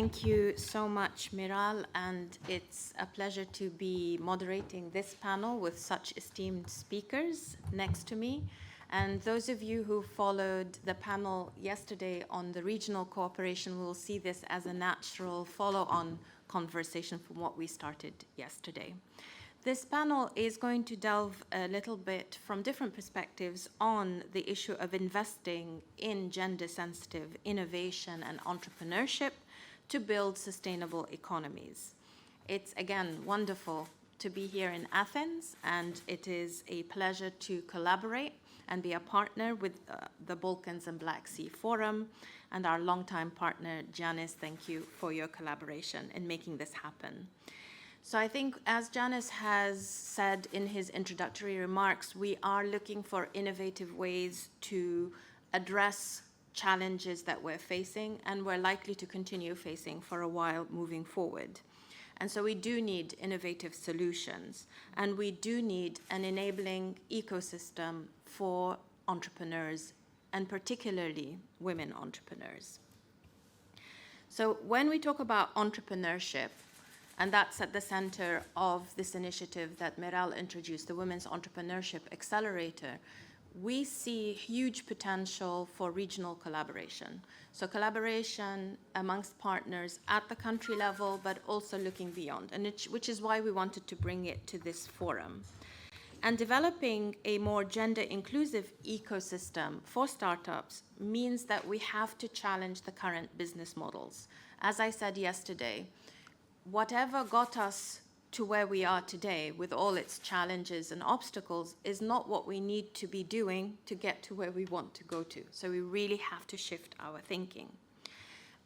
Thank you so much, Miral, and it's a pleasure to be moderating this panel with such esteemed speakers next to me. And those of you who followed the panel yesterday on the regional cooperation will see this as a natural follow-on conversation from what we started yesterday. This panel is going to delve a little bit from different perspectives on the issue of investing in gender-sensitive innovation and entrepreneurship to build sustainable economies. It's, again, wonderful to be here in Athens, and it is a pleasure to collaborate and be a partner with the Balkans and Black Sea Forum, and our longtime partner, Janice. Thank you for your collaboration in making this happen. So I think, as Janice has said in his introductory remarks, we are looking for innovative ways to address challenges that we're facing and we're likely to continue facing for a while moving forward. And so we do need innovative solutions, and we do need an enabling ecosystem for entrepreneurs, and particularly women entrepreneurs. So when we talk about entrepreneurship, and that's at the center of this initiative that Miral introduced, the Women's Entrepreneurship Accelerator, we see huge potential for regional collaboration. So collaboration amongst partners at the country level, but also looking beyond, and which is why we wanted to bring it to this forum. And developing a more gender-inclusive ecosystem for startups means that we have to challenge the current business models. As I said yesterday, whatever got us to where we are today with all its challenges and obstacles is not what we need to be doing to get to where we want to go to. So we really have to shift our thinking.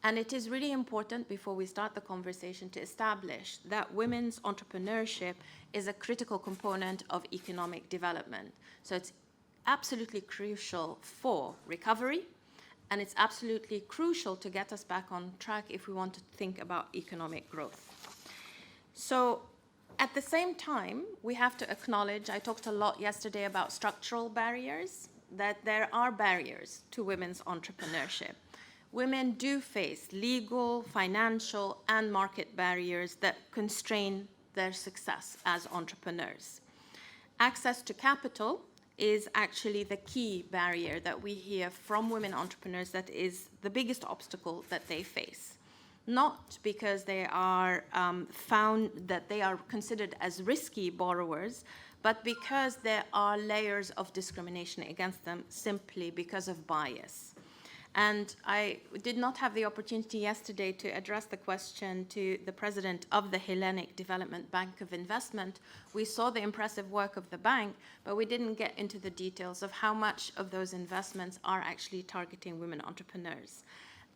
And it is really important, before we start the conversation, to establish that women's entrepreneurship is a critical component of economic development. So it's absolutely crucial for recovery, and it's absolutely crucial to get us back on track if we want to think about economic growth. So at the same time, we have to acknowledge, I talked a lot yesterday about structural barriers, that there are barriers to women's entrepreneurship. Women do face legal, financial, and market barriers that constrain their success as entrepreneurs. Access to capital is actually the key barrier that we hear from women entrepreneurs that is the biggest obstacle that they face. Not because they are found that they are considered as risky borrowers, but because there are layers of discrimination against them simply because of bias. And I did not have the opportunity yesterday to address the question to the president of the Hellenic Development Bank of Investment. We saw the impressive work of the bank, but we didn't get into the details of how much of those investments are actually targeting women entrepreneurs.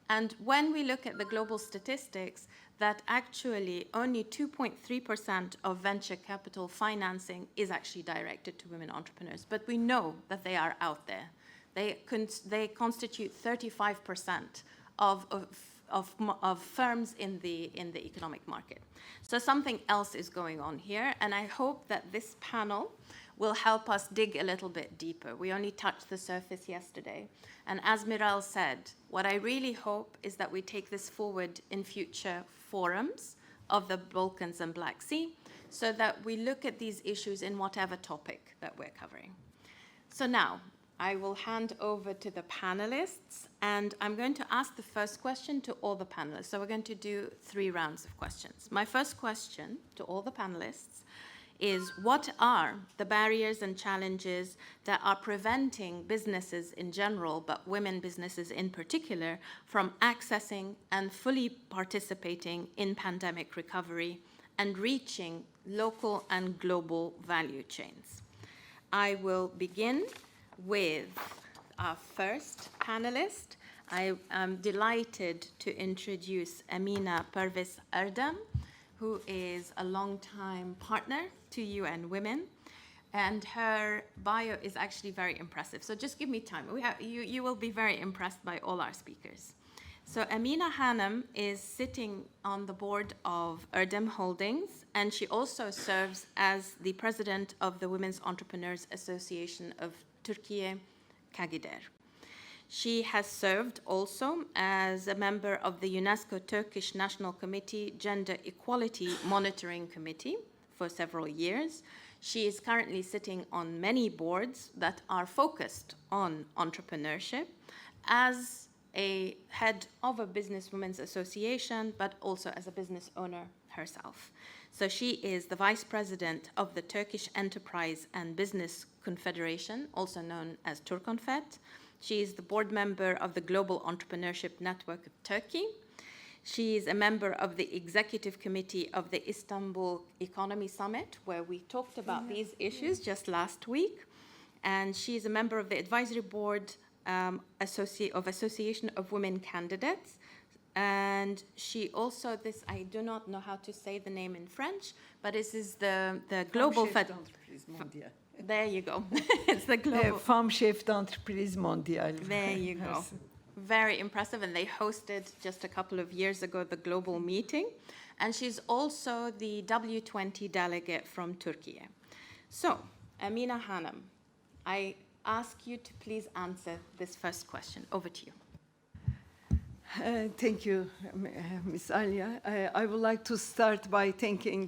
And when we look at the global statistics, that actually only 2.3% of venture capital financing is actually directed to women entrepreneurs. But we know that they are out there. They constitute 35% of firms in the economic market. So something else is going on here, and I hope that this panel will help us dig a little bit deeper. We only touched the surface yesterday. And as Miral said, what I really hope is that we take this forward in future forums of the Balkans and Black Sea, so that we look at these issues in whatever topic that we're covering. So now, I will hand over to the panelists, and I'm going to ask the first question to all the panelists. So we're going to do 3 rounds of questions. My first question to all the panelists is, what are the barriers and challenges that are preventing businesses in general, but women businesses in particular, from accessing and fully participating in pandemic recovery and reaching local and global value chains? I will begin with our first panelist. I am delighted to introduce Amina Pervez Erdem, who is a longtime partner to UN Women, and her bio is actually very impressive. So just give me time. You will be very impressed by all our speakers. So Amina Hanım is sitting on the board of Erdem Holdings, and she also serves as the president of the Women's Entrepreneurs Association of Turkey, Kagider. She has served also as a member of the UNESCO Turkish National Committee Gender Equality Monitoring Committee for several years. She is currently sitting on many boards that are focused on entrepreneurship as a head of a businesswomen's association, but also as a business owner herself. So she is the vice president of the Turkish Enterprise and Business Confederation, also known as Turkonfet. She is the board member of the Global Entrepreneurship Network of Turkey. She is a member of the executive committee of the Istanbul Economy Summit, where we talked about these issues just last week. And she is a member of the advisory board of Association of Women Candidates. And she also, I do not know how to say the name in French, but this is the global... There you go. It's the global... Femme chef d'entreprise mondiale. There you go. Very impressive, and they hosted just a couple of years ago the global meeting. And she's also the W20 delegate from Turkey. So, Amina Hanım, I ask you to please answer this first question. Over to you. Thank you, Ms.Alia. I would like to start by thanking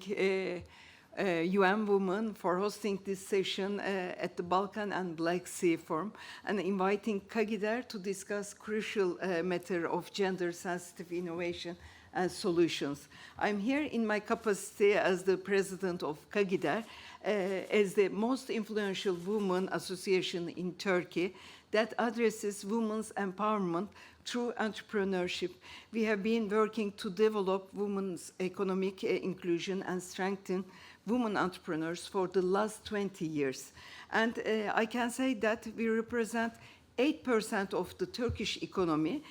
UN Women for hosting this session at the Balkans and Black Sea Forum and inviting Kagidar to discuss crucial matter of gender-sensitive innovation and solutions. I'm here in my capacity as the president of Kagidar, as the most influential women association in Turkey that addresses women's empowerment through entrepreneurship. We have been working to develop women's economic inclusion and strengthen women entrepreneurs for the last 20 years. And I can say that we represent 8% of the Turkish economy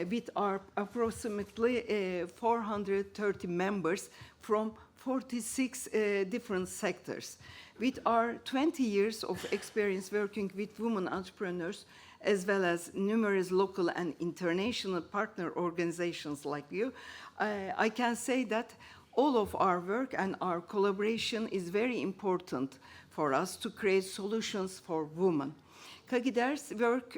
with our approximately 430 members from 46 different sectors. With our 20 years of experience working with women entrepreneurs, as well as numerous local and international partner organizations like you, I can say that all of our work and our collaboration is very important for us to create solutions for women. Kagidar's work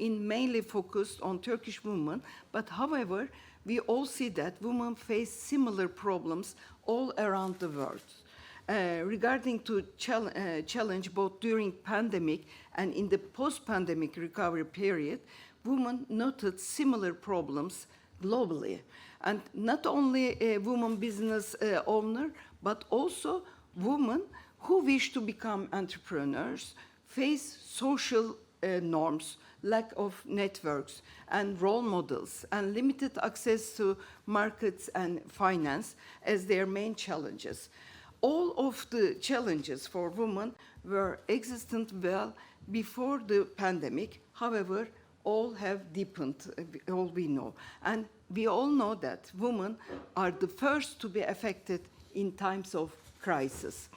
in mainly focused on Turkish women, but however, we all see that women face similar problems all around the world. Regarding to challenge both during pandemic and in the post-pandemic recovery period, women noted similar problems globally. And not only a woman business owner, but also women who wish to become entrepreneurs face social norms, lack of networks and role models, and limited access to markets and finance as their main challenges. All of the challenges for women were existent well before the pandemic. However, all have deepened, all we know. And we all know that women are the first to be affected in times of crisis.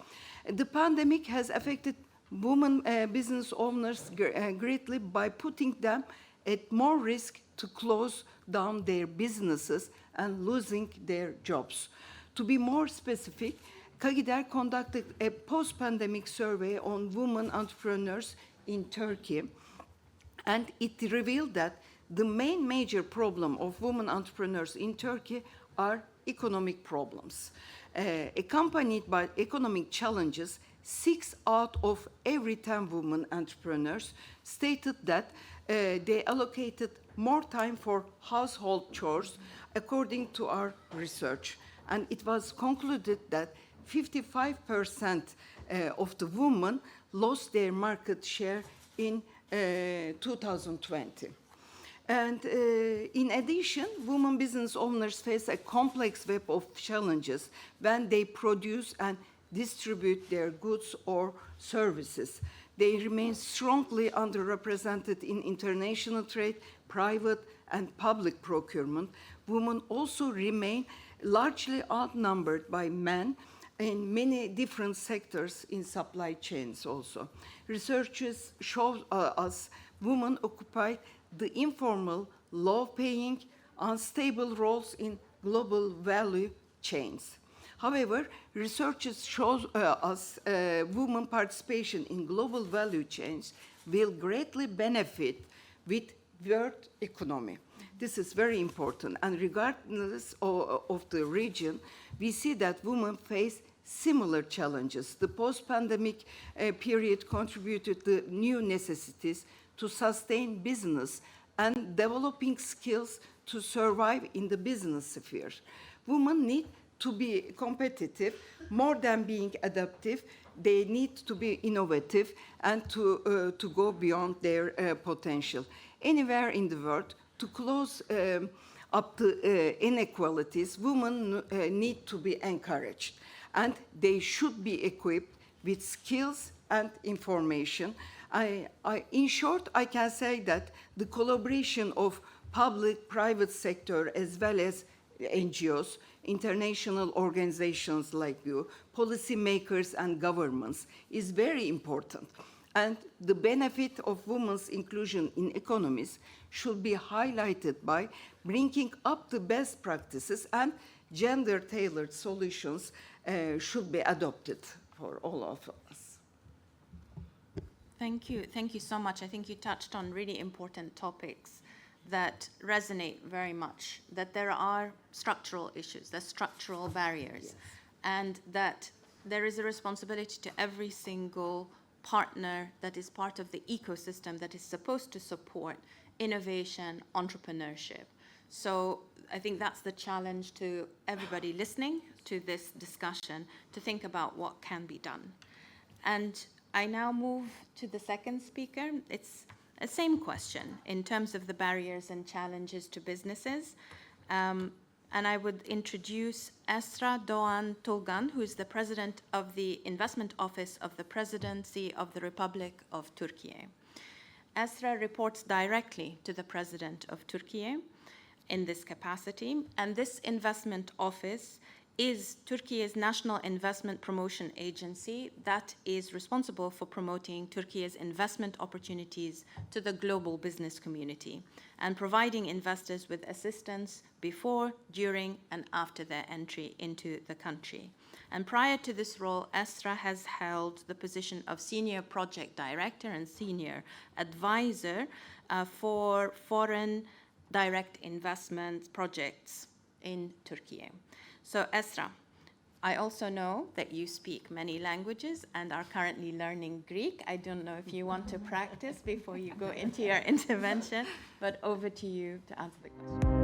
The pandemic has affected women business owners greatly by putting them at more risk to close down their businesses and losing their jobs. To be more specific, Kagidar conducted a post-pandemic survey on women entrepreneurs in Turkey, and it revealed that the main major problem of women entrepreneurs in Turkey are economic problems. Accompanied by economic challenges, 6 out of every 10 women entrepreneurs stated that they allocated more time for household chores, according to our research. And it was concluded that 55% of the women lost their market share in 2020. And in addition, women business owners face a complex web of challenges when they produce and distribute their goods or services. They remain strongly underrepresented in international trade, private and public procurement. Women also remain largely outnumbered by men in many different sectors in supply chains also. Researchers show us women occupy the informal, low-paying, unstable roles in global value chains. However, researchers show us women participation in global value chains will greatly benefit with world economy. This is very important. And regardless of the region, we see that women face similar challenges. The post-pandemic period contributed to new necessities to sustain business and developing skills to survive in the business sphere. Women need to be competitive. More than being adaptive, they need to be innovative and to go beyond their potential. Anywhere in the world, to close up the inequalities, women need to be encouraged, and they should be equipped with skills and information. In short, I can say that the collaboration of public-private sector as well as NGOs, international organizations like you, policymakers and governments is very important. And the benefit of women's inclusion in economies should be highlighted by bringing up the best practices, and gender-tailored solutions should be adopted for all of us. Thank you. Thank you so much. I think you touched on really important topics that resonate very much, that there are structural issues, there's structural barriers, yes, and that there is a responsibility to every single partner that is part of the ecosystem that is supposed to support innovation, entrepreneurship. So I think that's the challenge to everybody listening to this discussion, to think about what can be done. And I now move to the second speaker. It's the same question in terms of the barriers and challenges to businesses. And I would introduce Esra Doğan Tolgan, who is the president of the Investment Office of the Presidency of the Republic of Turkey. Esra reports directly to the President of Turkey in this capacity, and this investment office is Turkey's national investment promotion agency that is responsible for promoting Turkey's investment opportunities to the global business community and providing investors with assistance before, during, and after their entry into the country. And prior to this role, Esra has held the position of Senior Project Director and Senior Advisor for foreign direct investment projects in Turkey. So Esra, I also know that you speak many languages and are currently learning Greek. I don't know if you want to practice before you go into your intervention, but over to you to answer the question.